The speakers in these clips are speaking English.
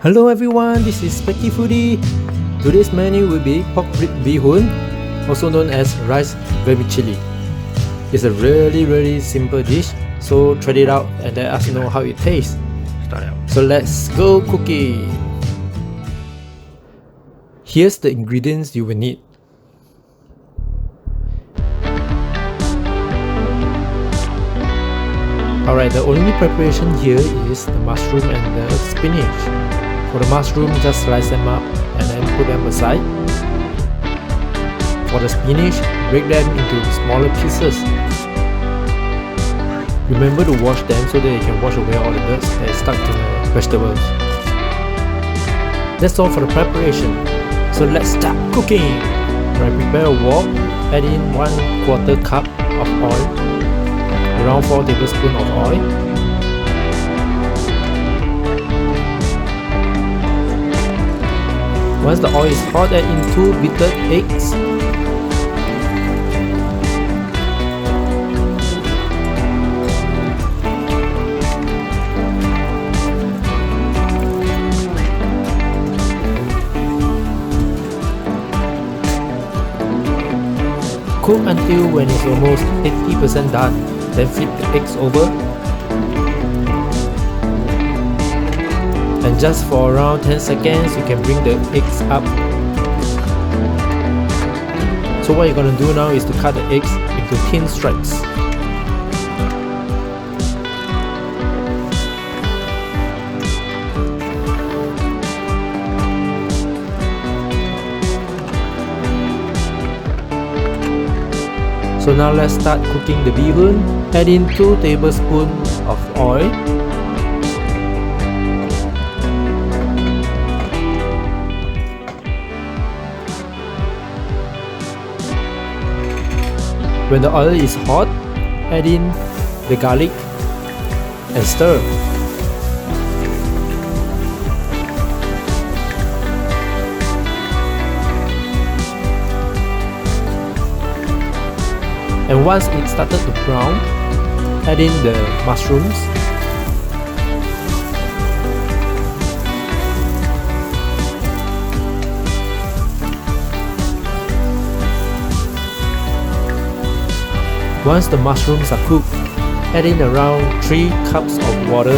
Hello everyone, this is Specky Foodie. Today's menu will be pork rib bihun, also known as rice vermicelli. It's a really simple dish, so try it out and let us know how it tastes. So let's go cooking. Here's the ingredients you will need. Alright, the only preparation here is the mushroom and the spinach. For the mushroom, just slice them up and then put them aside. For the spinach, break them into smaller pieces. Remember to wash them so that you can wash away all the dirt that is stuck to the vegetables. That's all for the preparation. So let's start cooking. Right, prepare a wok, add in 1/4 cup of oil, around 4 tablespoons of oil. Once the oil is hot, add in 2 beaten eggs. Cook until when it's almost 80% done. Then flip the eggs over. And just for around 10 seconds, you can bring the eggs up. So what you're gonna do now is to cut the eggs into thin stripes. So now let's start cooking the bihun. Add in 2 tablespoons of oil. When the oil is hot, add in the garlic and stir. And once it started to brown, add in the mushrooms. Once the mushrooms are cooked, add in around 3 cups of water.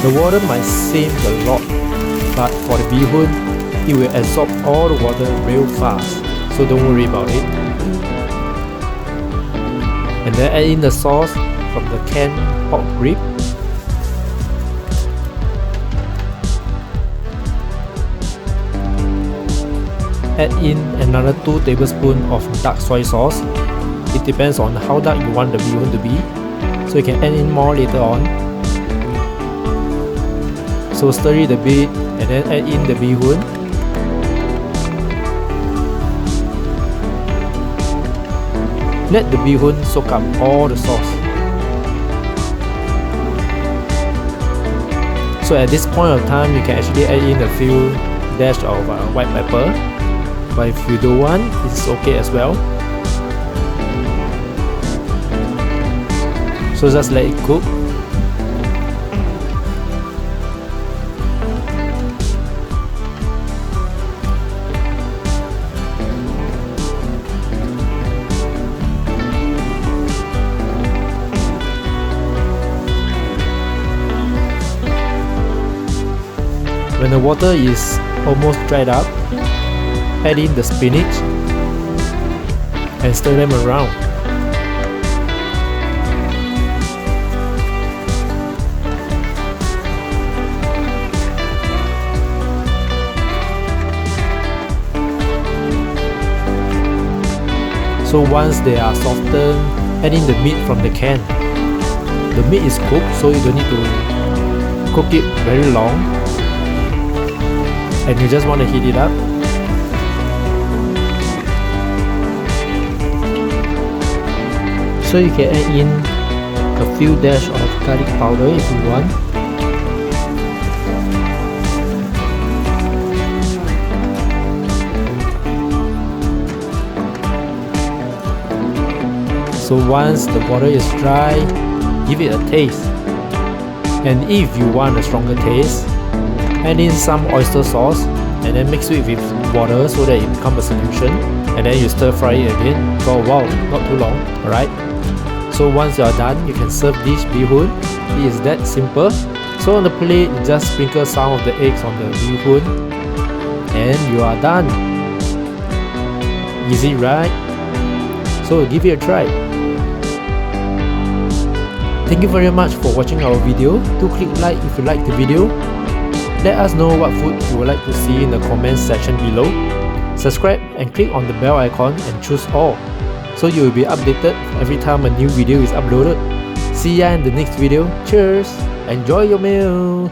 The water might seem a lot, but for the bihun, it will absorb all the water real fast, so don't worry about it. And then add in the sauce from the canned pork rib. Add in another 2 tablespoons of dark soy sauce. It depends on how dark you want the bihun to be, so you can add in more later on. So stir it a bit and then add in the bihun. Let the bihun soak up all the sauce. So at this point of time, you can actually add in a few dash of white pepper, but if you don't want, it's okay as well. So just let it cook. When the water is almost dried up, add in the spinach and stir them around. So once they are softened, add in the meat from the can. The meat is cooked, so you don't need to cook it very long. And you just want to heat it up. So you can add in a few dash of garlic powder if you want. So once the water is dry, give it a taste. And if you want a stronger taste, Add in some oyster sauce and then mix it with water so that it becomes a solution, and then you stir fry it again for a while, not too long. Alright, so once you are done, you can serve this bee hoon. It is that simple. So on the plate, you just sprinkle some of the eggs on the bee hoon and you are done. Easy, right? So give it a try. Thank you very much for watching our video. Do click like if you like the video. Let us know what food you would like to see in the comments section below. Subscribe and click on the bell icon and choose all, so you will be updated every time a new video is uploaded. See ya in the next video. Cheers! Enjoy your meal!